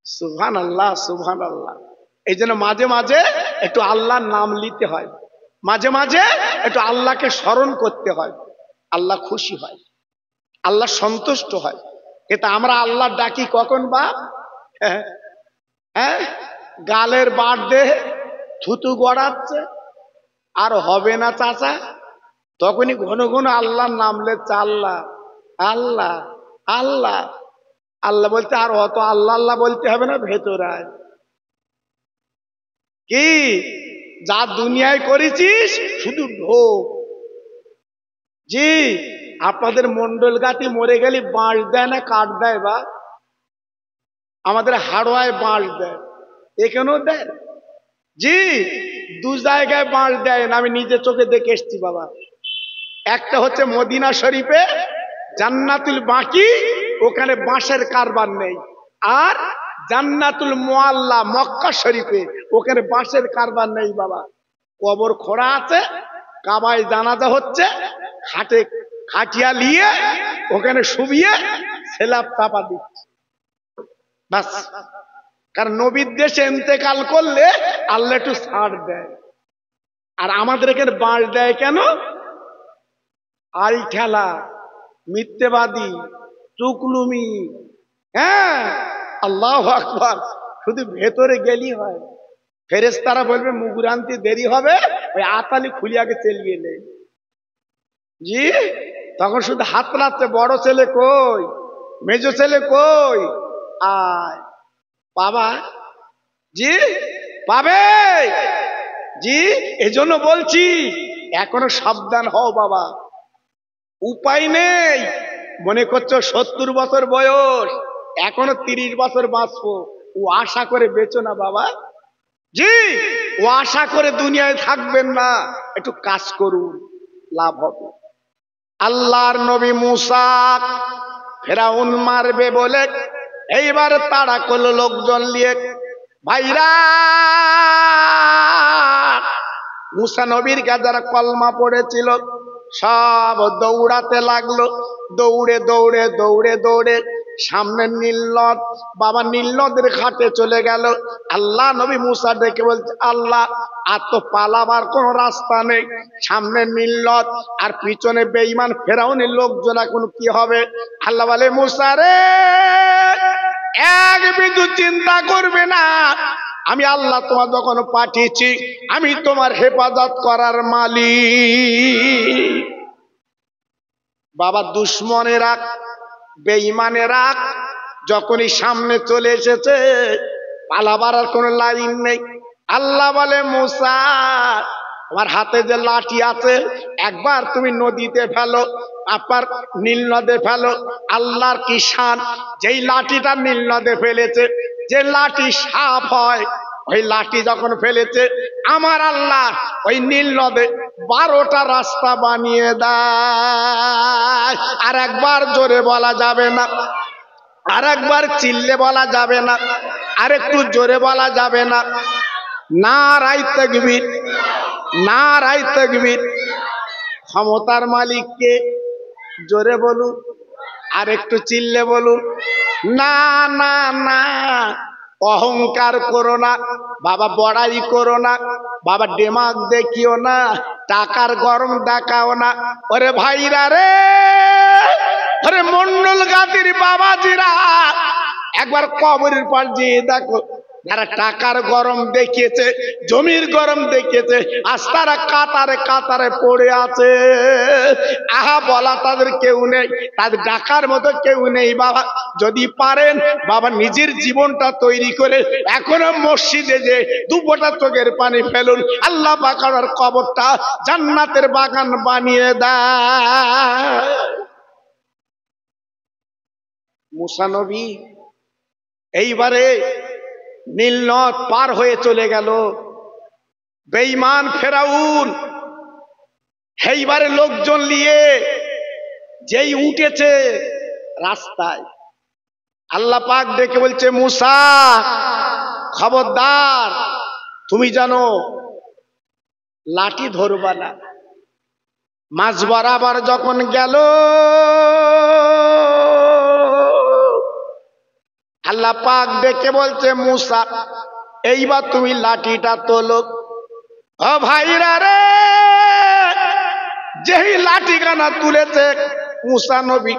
সুবহানাল্লাহ, সুবহানাল্লাহ। এই জন্য মাঝে মাঝে একটু আল্লাহর নাম নিতে হয়, মাঝে মাঝে একটু আল্লাহকে স্মরণ করতে হয়। আল্লাহ খুশি হয়, আল্লাহ সন্তুষ্ট হয়। কিন্তু আমরা আল্লাহ ডাকি কখন বা? হ্যাঁ, গালের বাট দে থুতু গড়াচ্ছে, আর হবে না চাচা, তখনই ঘন ঘন আল্লাহর নামলে, আল্লাহ আল্লাহ আল্লাহ আল্লাহ বলতে, আর অত আল্লাহ আল্লাহ বলতে হবে না, ভেতরায় কি যা দুনিয়ায় করেছিস শুধু ঢোক। জি, আপনাদের মন্ডল গাতি মরে গেলে বাঁশ দেয় না কাঠ দেয়? বা আমাদের হাড়োয়ায় বাঁশ দেয়, এখানেও দেয়। জি, দু জায়গায় বাঁশ দেয় না, আমি নিজে চোখে দেখে এসছি বাবা। একটা হচ্ছে মদিনা শরীফে জান্নাতুল বাকি, ওখানে বাঁশের কারবার নেই। আর জান্নাতুল মুআল্লা মক্কা শরীফে, ওখানে বাঁশের কারবার নেই বাবা। কবর খোঁড়া আছে, কাবায় জানাজা হচ্ছে, খাটে খাটিয়া নিয়ে ওখানে শুবিয়ে সেলাপ চাপা দিচ্ছে, বাস। কারণ নবীর দেশে ইন্তেকাল করলে আল্লাহ একটু ছাড় দেয়। আর আমাদের এখানে বাঁশ দেয় কেন? আল ঠেলা, মিথ্যেবাদী, চুকলুমি। হ্যাঁ, আল্লাহু আকবার। শুধু ভেতরে গেলি হয়, ফেরেশতারা বলবে মুগুর আনতে দেরি হবে, ওই আতালি খুলিয়াকে চেলিয়ে নেই। জি, তখন শুধু হাত নাড়ছে, বড় ছেলে কই, মেজো ছেলে কই, আয় বাবা। জি, পাবে। জি, এজন্য বলছি এখনো সাবধান হও বাবা। উপায় নেই। মনে করছো 70 বছর বয়স, এখনো 30 বছর বাঁচবো, ও আশা করে বেচো না বাবা। জি, ও আশা করে দুনিয়ায় থাকবেন না, একটু কাজ করুন, লাভ হবে। আল্লাহর নবী মুসা ফেরাউন মারবে বলে এইবার তাড়া করলো লোকজন নিয়ে। ভাইরা, মুসা নবীর কাছে যারা কলমা পড়েছিল সব দৌড়াতে লাগলো। দৌড়ে দৌড়ে দৌড়ে দৌড়ে সামনে নীল নদ, বাবা নীল নদের ঘাটে চলে গেল। আল্লাহ নবী মুসা ডেকে বলছে, আল্লাহ আর তো পালাবার কোন রাস্তা নেই, সামনে নীল নদ আর পিছনে বেঈমান ফেরাউনের লোকজন, এখন কি হবে? আল্লাহ বলে, মুসা রে, এক বিন্দু চিন্তা করবে না, আমি আল্লাহ তোমার যখন পাঠিয়েছি, আমি তোমার হেফাজত করার মালিক। বাবা দুশ্মনেরা, বেঈমানেরা যখনই সামনে চলে এসেছে, পালাবার আর কোনো লাইন নেই। আল্লাহ বলে, মুসা আমার হাতে যে লাঠি আছে, একবার তুমি নদীতে ফেলো, আপনার নীল নদে ফেলো। আল্লাহর কি শান, যেই লাঠিটা নীল নদে ফেলেছে, যে লাঠি সাপ হয়, ওই লাঠি যখন ফেলেছে, আমার আল্লাহ ওই নীল নদে 12টা রাস্তা বানিয়ে দেয়। আর একবার জোরে বলা যাবে না, আর একবার চিল্লে বলা যাবে না, আর একটু জোরে বলা যাবে না। নারায়ে তাকবীর, নারায়ে তাকবীর। ক্ষমতার মালিককে, জোরে বলুন, আর একটু চিল্লে বলুন। না না না, অহংকার করো না বাবা, বড়াই করো না বাবা, ডেমাক দেখিও না, টাকার গরম দেখাও না। ওরে ভাইরা রে, ওরে মন্ডল গাতির বাবাজিরা, একবার কবরের পার যেয়ে দেখো, যারা টাকার গরম দেখিয়েছে, জমির গরম দেখিয়েছে, আজ তারা কাতারে কাতারে পড়ে আছে। আহা, বলা তাদের কেউ নেই, তাদের ডাকার মতো কেউ নেই বাবা। যদি পারেন বাবা, নিজের জীবনটা তৈরি করে এখনো মসজিদে যে 2 ফোঁটা চোখের পানি ফেলুন, আল্লাহ পাকের কবরটা জান্নাতের বাগান বানিয়ে দেয়। মুসা নবী এইবারে নীল নদ পার হয়ে চলে গেল। বেঈমান ফেরাউন এইবারে লোকজন নিয়ে যেই উঠেছে রাস্তায়, আল্লাহ পাক ডেকে বলছে, মুসা খবরদার, তুমি জানো লাঠি ধরবা না। মাঝ বরাবর যখন গেল, আল্লাহ পাক ডেকে বলছে, মুসা এইবার তুমি লাঠিটা তোলো। ও ভাইরা রে, যেই লাঠিখানা তুলেছে মুসা নবী,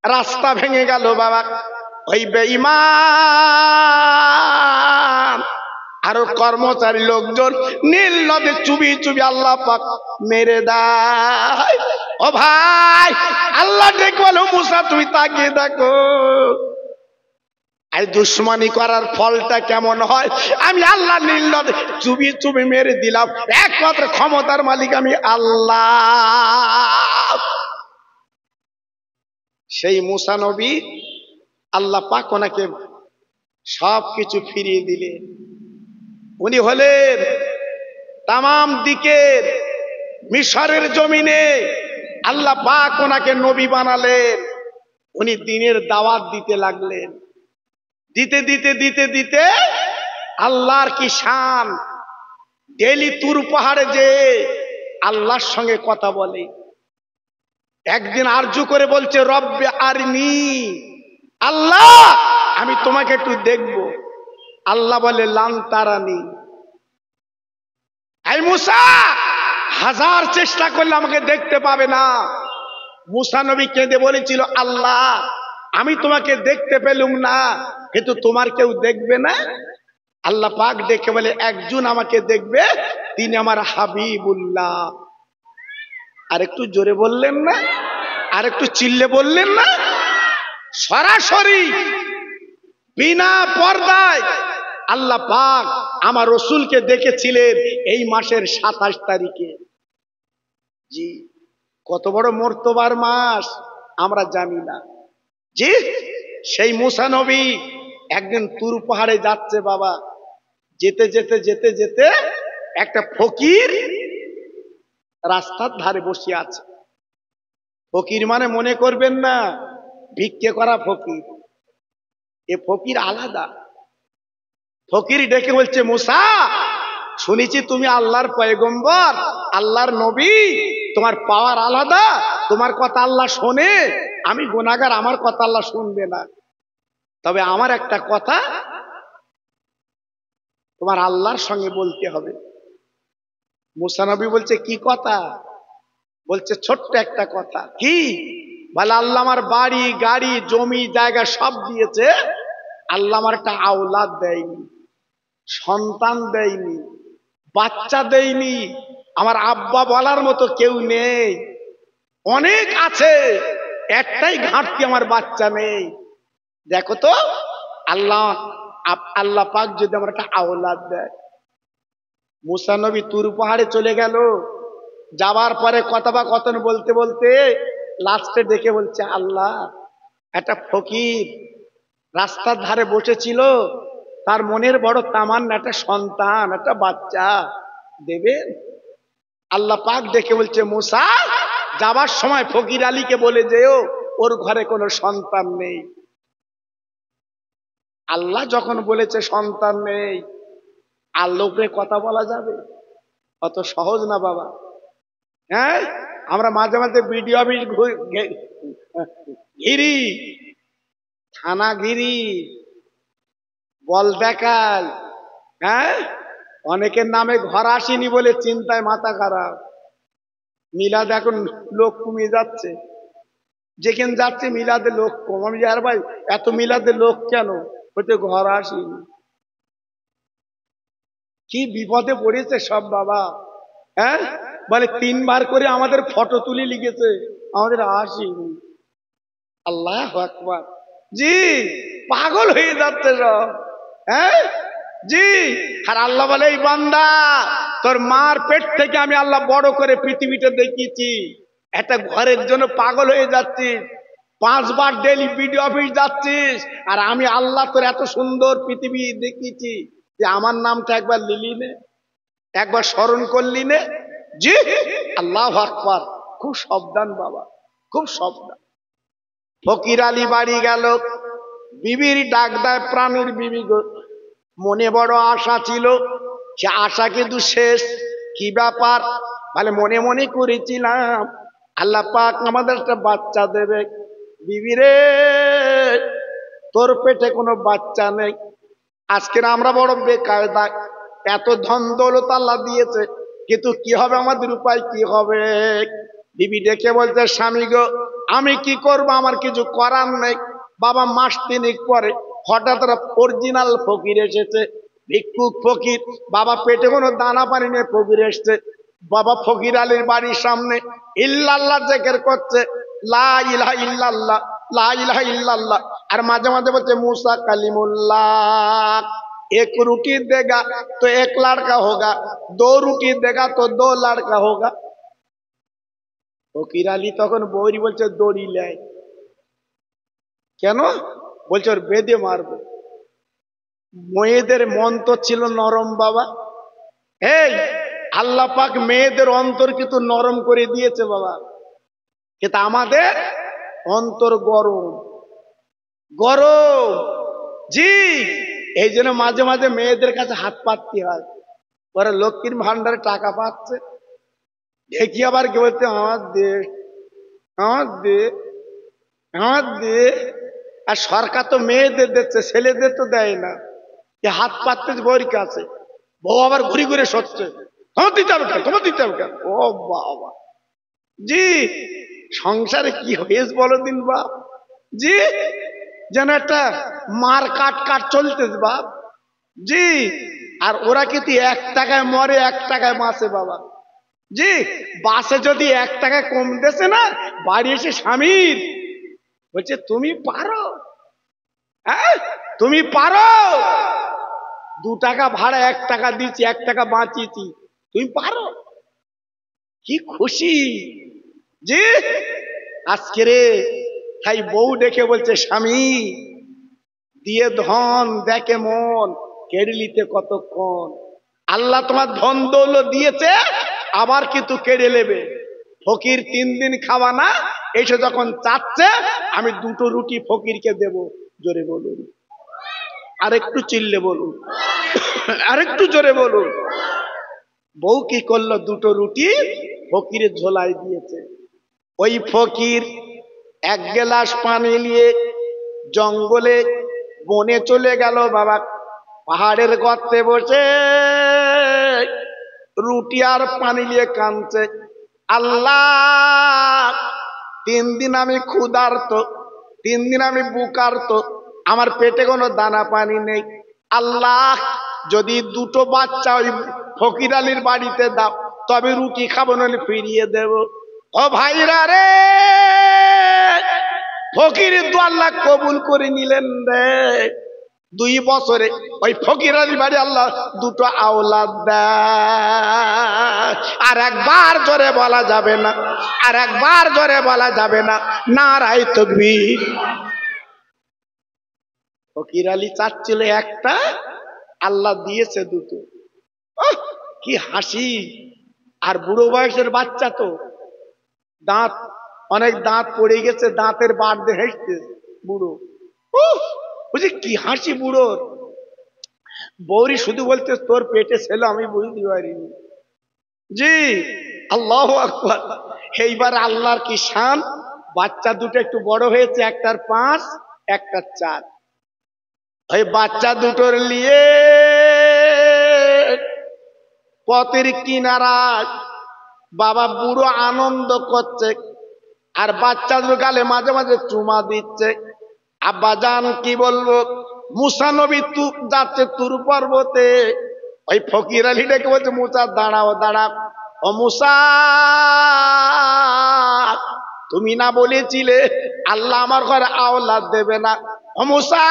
রাস্তা ভেঙে গেল বাবা। ওই বেঈমান আরো কর্মচারী লোকজন নীল নদে চুবি চুবি আল্লাহ পাক মেরে দেয়। ও ভাই, আল্লাহ ডেকে বলো, মুসা তুমি তাকিয়ে দেখো, এই দুশ্মনী করার ফলটা কেমন হয়। আমি আল্লাহ নীল নদে চুবি চুবি মেরে দিলাম, একমাত্র ক্ষমতার মালিক আমি আল্লাহ। সেই মুসা নবী, আল্লাহ পাক ওনাকে সবকিছু ফিরিয়ে দিলেন। উনি হলেন তামাম দিকের মিশরের জমিনে আল্লাহ পাক ওনাকে নবী বানালেন। উনি দ্বীনের দাওয়াত দিতে লাগলেন। দিতে দিতে দিতে দিতে আল্লাহর কি শান, ডেলি তুর পাহাড়ে যে আল্লাহর সঙ্গে কথা বলে। একদিন আরজু করে বলছে, রব্বে আরিনি, আল্লাহ আমি তোমাকে একটু দেখব। আল্লাহ বলে, লান তারানি। এই মুসা, 1000 চেষ্টা করলে আমাকে দেখতে পাবে না। মুসা নবী কেঁদে বলেছিল, আল্লাহ আমি তোমাকে দেখতে পেলুম না, কিন্তু তোমার কেউ দেখবে না? আল্লাহ পাক ডেকে বলে, একজন আমাকে দেখবে, তিনি আমার হাবিবুল্লাহ। আর একটু জোরে বললেন না? আর একটু চিল্লে বললেন না? সরাসরি বিনা পর্দায় আল্লাহ পাক আমার রসুলকে দেখেছিলেন এই মাসের 27 তারিখে। জি, কত বড় মর্তবার মাস আমরা জানি না। জি, সেই মুসা নবী একদিন তুর পাহাড়ে যাচ্ছে বাবা, যেতে যেতে যেতে যেতে একটা ফকির রাস্তার ধারে বসে আছে। ফকির মানে মনে করবেন না ভিক্ষে করা ফকির, এ ফকির আলাদা। ফকির ডেকে বলছে, মুসা, শুনেছি তুমি আল্লাহর পয়গম্বর, আল্লাহর নবী, তোমার পাওয়ার আলাদা, তোমার কথা আল্লাহ শোনে। আমি গুনাহগার, আমার কথা আল্লাহ শুনবে না, তবে আমার একটা কথা তোমার আল্লাহর সঙ্গে বলতে হবে। মুসা নবী বলছে, কি কথা? বলছে, ছোট্ট একটা কথা। কি? বলে, আল্লাহ আমার বাড়ি গাড়ি জমি জায়গা সব দিয়েছে, আল্লাহ আমার একটা আওলাদ দেয়নি, সন্তান দেয়নি, বাচ্চা দেয়নি। আমার আব্বা বলার মতো কেউ নেই, অনেক আছে, একটাই ঘাটতি, আমার বাচ্চা নেই। দেখো তো আল্লাহ আল্লাহ পাক যদি আমার একটা আওলাদ দেয়। মুসা নবী তুর পাহাড়ে চলে গেল। যাবার পরে কথা বা কথন বলতে বলতে লাস্টে ডেকে বলছে, আল্লাহ, একটা ফকির রাস্তার ধারে বসেছিল, তার মনের বড় তামান্না একটা সন্তান, একটা বাচ্চা দেবে। আল্লাহ পাক ডেকে বলছে, মুসা, যাবার সময় ফকির আলীকে বলে যেও ওর ঘরে কোনো সন্তান নেই। আল্লাহ যখন বলেছে সন্তান নেই, আল্লাহকে কথা বলা যাবে? অত সহজ না বাবা। হ্যাঁ, আমরা মাঝে মাঝে বিডিও অফিস ঘিরি, থানা ঘিরি, বল দেখাল, হ্যাঁ, অনেকের নামে ঘর আসেনি বলে চিন্তায় মাথা খারাপ। মিলাদ এখন লোক কমিয়ে যাচ্ছে, যেখানে যাচ্ছে মিলাদে লোক কম। আমি আর ভাই, এত মিলাদে লোক কেন? হচ্ছে ঘর আসেনি। কি বিপদে পড়েছে সব বাবা। হ্যাঁ, বলে 3 বার করে আমাদের ফটো তুলে লিখেছে, আমাদের আসেনি। আল্লাহু আকবার। জি, পাগল হয়ে যাচ্ছে সব। হ্যাঁ জি। আর আল্লাহ বলে, এই বান্দা, তোর মার পেট থেকে আমি আল্লাহ বড় করে পৃথিবীতে দেখিয়েছি, একটা ঘরের জন্য পাগল হয়ে যাচ্ছিস, 5 বার ডেলি বিডিও অফিস যাচ্ছিস, আর আমি আল্লাহ তোর এত সুন্দর পৃথিবী দেখিয়েছি, যে আমার নামটা একবার লিলি নে, একবার স্মরণ করলি নে। জি, আল্লাহু আকবার। খুব সাবধান বাবা, খুব সাবধান। ফকির আলী বাড়ি গেল, বিবির ডাক দেয়, প্রাণীর বিবি গো, মনে বড় আশা ছিল, সে আশা কিন্তু শেষ। কি ব্যাপার? বলে, মনে মনে করেছিলাম আল্লাহ পাক আমাদের একটা বাচ্চা দেবে। বিবি রে, তোর পেটে কোনো বাচ্চা নেই। আজকের আমরা বড় বেকায়দা, এত ধন দৌলত আল্লাহ দিয়েছে, কিন্তু কি হবে আমাদের, উপায় কি হবে? বিবি ডেকে বলছে, স্বামী গো, আমি কি করব, আমার কিছু করার নেই। বাবা 1 মাস 3 পরে হঠাৎ অরিজিনাল ফকির এসেছে, ভিক্ষুক ফকির। বাবা পেটে কোনো দানা পানি নিয়ে ফকির এসছে। বাবা ফকির আলীর বাড়ির সামনে ইল্লাল্লাহ জিকির করছে, লা ইলাহা ইল্লাল্লাহ, লা ইলাহা ইল্লাল্লাহ। আর মাঝে মাঝে বলছে, মুসা কালিমুল্লাহ, 1 रोटी देगा तो 1 लड़का होगा, 2 रोटी देगा तो 2 लड़का होगा। ফকির আলী তখন বৌরি বলছে, দড়ি লাই। কেন? বলছে, ওর বেঁধে মারবো। মেয়েদের মন তো ছিল নরম বাবা। এই আল্লাহ পাক মেয়েদের অন্তর কিন্তু নরম করে দিয়েছে বাবা, কিন্তু আমাদের অন্তর গরম গরম। জি, এই জন্য মাঝে মাঝে মেয়েদের কাছে হাত পাততে হয়। ওরা লক্ষ্মীর ভান্ডারে টাকা পাচ্ছে, দেখি আবার কি বলতে, আমার দে, আমার দে, আমার দে। আর সরকার তো মেয়েদের দিচ্ছে, ছেলেদের তো দেয় না। হাত পাততে বউর কাছে, বউ আবার ঘুরে ঘুরে সচ্ছে, তোমার দিতে হবে কেন, তোমার দিতে হবে কেন। ও বাবা, জি, সংসারে কি হয়েছে বলো দিন বাপ। জি, যেন একটা মার কাট কাট চলতেছে বাপ। জি, আর ওরা কিন্তু 1 টাকায় মরে, 1 টাকায় বাঁচে বাবা। জি, বাসে যদি 1 টাকা কম দেছে না, বাড়ি এসে স্বামীর বলছে, তুমি পারো, হ্যাঁ তুমি পারো, 2 টাকা ভাড়া 1 টাকা দিচ্ছি, 1 টাকা বাঁচিয়েছি, তুমি পারো। কি খুশি। জি, আজকে রে তাই বউ ডেকে বলছে, স্বামী, দিয়ে ধন দেখে মন, কেড়ে নিতে কতক্ষণ। আল্লাহ তোমার ধন দৌলত দিয়েছে, আবার কিন্তু কেড়ে নেবে। ফকির 3 দিন খাওয়া না, এসে যখন চাচ্ছে আমি 2টো রুটি ফকিরকে দেব। জোরে বলুন, আরেকটু চিল্লে বলুন, আরেকটু জোরে বলুন। বউ কি করলো? 2টো রুটি ফকিরের ঝোলায় দিয়েছে। ওই ফকির 1 গ্লাস পানি নিয়ে জঙ্গলে বনে চলে গেল বাবা। পাহাড়ের গর্তে বসে রুটি আর পানি নিয়ে কাঁদছে, আল্লাহ 3 দিন আমি ক্ষুধার্ত, 3 দিন আমি বুকার্ত, আমার পেটে কোনো দানা পানি নেই। আল্লাহ যদি 2টো বাচ্চা ওই ফকির আলীর বাড়িতে দাও, তবে রুটি খাবো, নইলে ফিরিয়ে দেব। ও ভাইরা রে, ফকিরের দোয়া আল্লাহ কবুল করে নিলেন রে। 2 বছরে ওই ফকির আলী বাড়ি আল্লাহ 2টো আওলাদ দেয়। আর একবার জোরে বলা যাবে না, আর একবার জোরে বলা যাবে না, নারায়ে তাকবীর। ফকির আলী চাচ্ছিল একটা, আল্লাহ দিয়েছে 2টো। কি হাসি! আর বুড়ো বয়সের বাচ্চা তো, দাঁত অনেক দাঁত পড়ে গেছে, দাঁতের বার দিয়ে হাসছে বুড়ো। বুঝি কি হাসি বুড়োর। বৌরি শুধু বলতে তোর পেটে ছিল, আমি বুঝতে পারিনি। জি, আল্লাহু আকবার। এইবার আল্লাহর কি শান, বাচ্চা 2টো একটু বড় হয়েছে, একটার 5, একটার 4। ওই বাচ্চা 2টোর নিয়ে পথের কিনারায় বাবা বুড়ো আনন্দ করছে, আর বাচ্চা 2 গালে মাঝে মাঝে চুমা দিচ্ছে। আব্বা জান কি বলবো, মুসা নবী যাচ্ছে তুর পর্বতে। ওই ফকির আলী ডেকে বলছে, মুসা দাঁড়াও দাঁড়াও, ও মুসা তুমি না বলেছিলে আল্লাহ আমার ঘরে আওলাদ দেবে না? ও মুসা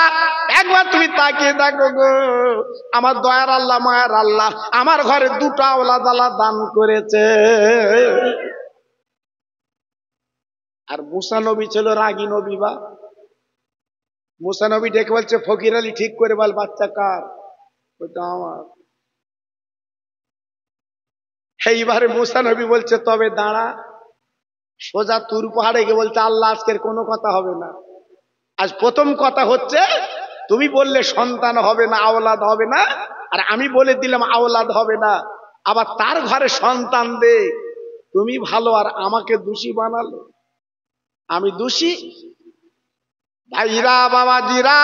একবার তুমি তাকিয়ে দেখো গো, আমার দয়ার আল্লাহ মায়ার আল্লাহ আমার ঘরে 2টো আওলাদ আল্লাহ দান করেছে। আর মুসা নবী ছিল রাগী নবী। বা মুসা নবী ডেকে বলছে, ফকির আলী ঠিক করে বল বাচ্চা কার? ওটা আমার। এইবারে মুসা নবী বলছে, তবে দাঁড়া। সোজা তুর পাহাড়ে গিয়ে বলছে, আল্লাহ আজকের কোনো কথা হবে না। আজ প্রথম কথা হচ্ছে, তুমি বললে সন্তান হবে না, আওলাদ হবে না, আর আমি বলে দিলাম আওলাদ হবে না, আবার তার ঘরে সন্তান দে। তুমি ভালো আর আমাকে দোষী বানালো, আমি দোষী? ভাইরা বাবাজিরা,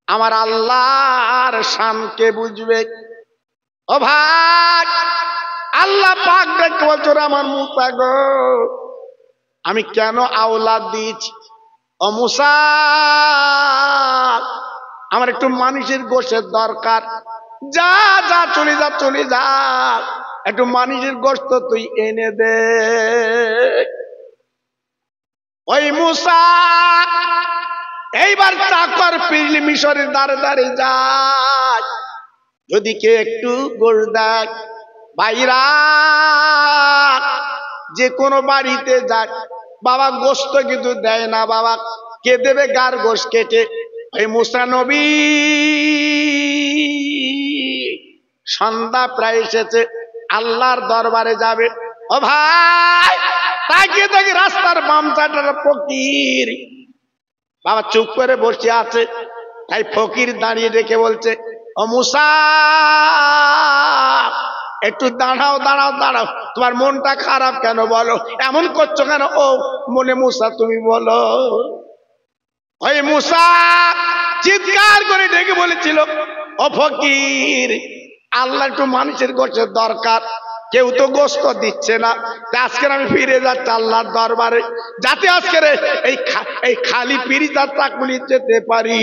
আমার আল্লাহর শানকে বুঝবে। ও ভাই, আল্লাহ পাক দেখতে বলছো, আমার মুসা গো আমি কেন আওলাদ দিয়েছি? ও মুসা আমার একটু মানুষের গোশতের দরকার, যা যা চলে যা চলে যা, একটু মানুষের গোশত তুই এনে দে। ওই মুসা এইবার চাকর পিরলি মিশরের দ্বারে দ্বারে যায়, যদি কে একটু গোশত দেয়। ভাইরা, যে কোনো বাড়িতে যায় বাবা গোশত কিন্তু দেয় না বাবা, কে দেবে গার গোশত কেটে? ওই মুসা নবী সন্ধ্যা প্রায় এসেছে, আল্লাহর দরবারে যাবে। ও ভাই, তাকিয়ে দেখি রাস্তার বাম চাটার ফকির বাবা চুপ করে বসে আছে। তাই ফকির দাঁড়িয়ে রেখে বলছে, ও মুসা একটু দাঁড়াও দাঁড়াও দাঁড়াও, তোমার মনটা খারাপ কেন বলো, এমন করছো কেন? ও মনে মুসা তুমি বলো। ওই মুসা চিৎকার করে ডেকে বলেছিল, ও ফকির, আল্লাহ একটু মানুষের গোশতের দরকার, কেউ তো গোশত দিচ্ছে না, আজকে আমি ফিরে যাচ্ছি আল্লাহর দরবারে, যাতে আজকে এই খালি পিড়ি যাত্রা কুলি যেতে পারি।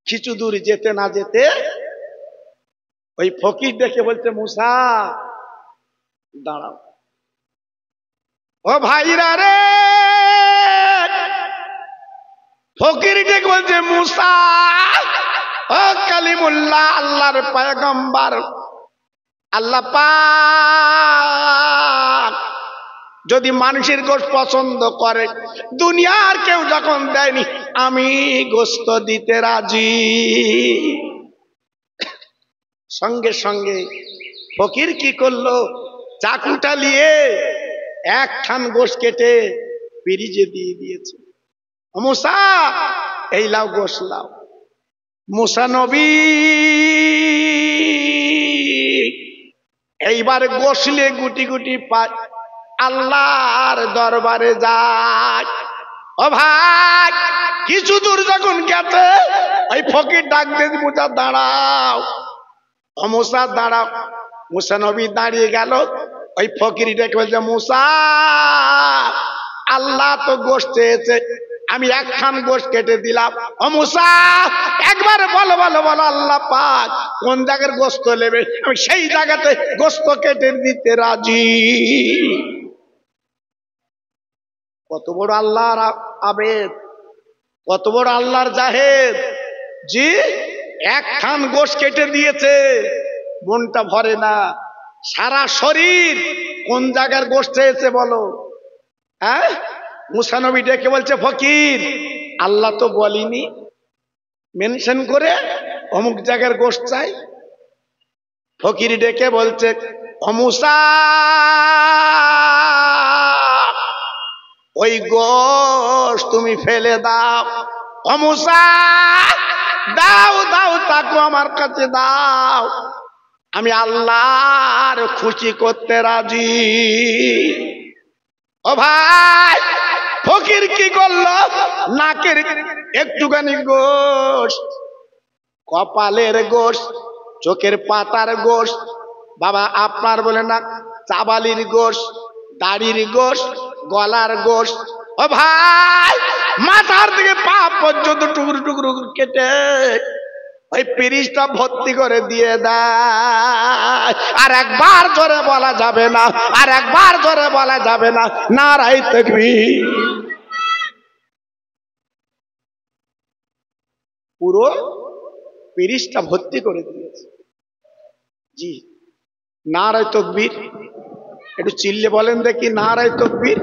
কিছু দূর যেতে না যেতে ওই ফকির দেখে বলছে, মুসা দাঁড়াও। ও ভাইরা রে, ফকির ডেকে বলছে, মুসা ও কালিমুল্লাহ, আল্লাহর পয়গম্বর, আল্লাহ পাক যদি মানুষের গোশত পছন্দ করে, দুনিয়ার কেউ যখন দেয়নি, আমি গোশত দিতে রাজি। সঙ্গে সঙ্গে ফকির কি করলো, চাকুটা নিয়ে একখান গোশত কেটে পিরিজে দিয়ে দিয়েছে। মুসা, এই লাও গোশত লাও। মুসা নবী এইবার গোশলে গুটি গুটি পায়, আল্লাহর দরবারে যায়। ও ভাই, কিছু দূর যখন গেছে, ওই ফকির ডাক দিয়ে, মুসা দাঁড়াও, ও মুসা দাঁড়াও। মুসা নবী দাঁড়িয়ে গেল। ওই ফকির ডেকে বলছে, মুসা, আল্লাহ তো গোশত চেয়েছে, আমি একখান গোশত কেটে দিলাম। ও মুসা, একবার বলো বলো বলো, আল্লাহ পাক কোন জায়গার গোশত নেবে, আমি সেই জায়গাতে গোশত কেটে দিতে রাজি। কত বড় আল্লাহর আবেদ, কত বড় আল্লাহর জাহেদ। জি, একখান গোশত কেটে দিয়েছে, মনটা ভরে না, সারা শরীর কোন জায়গার গোশত চেয়েছে বলো। হ্যাঁ, মুসা নবী ডেকে বলছে, ফকির, আল্লাহ তো বলিনি মেনশন করে অমুক জায়গার গোশত চাই। ফকির ডেকে বলছে, ও মুসা, ওই গোশত তুমি ফেলে দাও। ও মুসা, দাও দাও, তাকে আমার কাছে দাও, আমি আল্লাহর খুশি করতে রাজি। ও ভাই, ফকির কি করলো, নাকের একটুখানি গোশত, কপালের গোশত, চোখের পাতার গোশত, বাবা আপনার বলে না, চাবালির গোশত, দাড়ির গোশত, গলার গোশত। ও ভাই, মাথার দিকে পা পর্যন্ত টুকরো টুকরো কেটে ওই পিরিজটা ভর্তি করে দিয়ে দেয়। আর একবার জোরে বলা যাবে না, আর একবার জোরে বলা যাবে না, নারায়ে তাকবীর। পুরো পিরিজটা ভর্তি করে দিয়েছে। জি, নারায়ে তাকবীর। একটু চিল্লে বলেন দেখি, নারায়ে তাকবীর।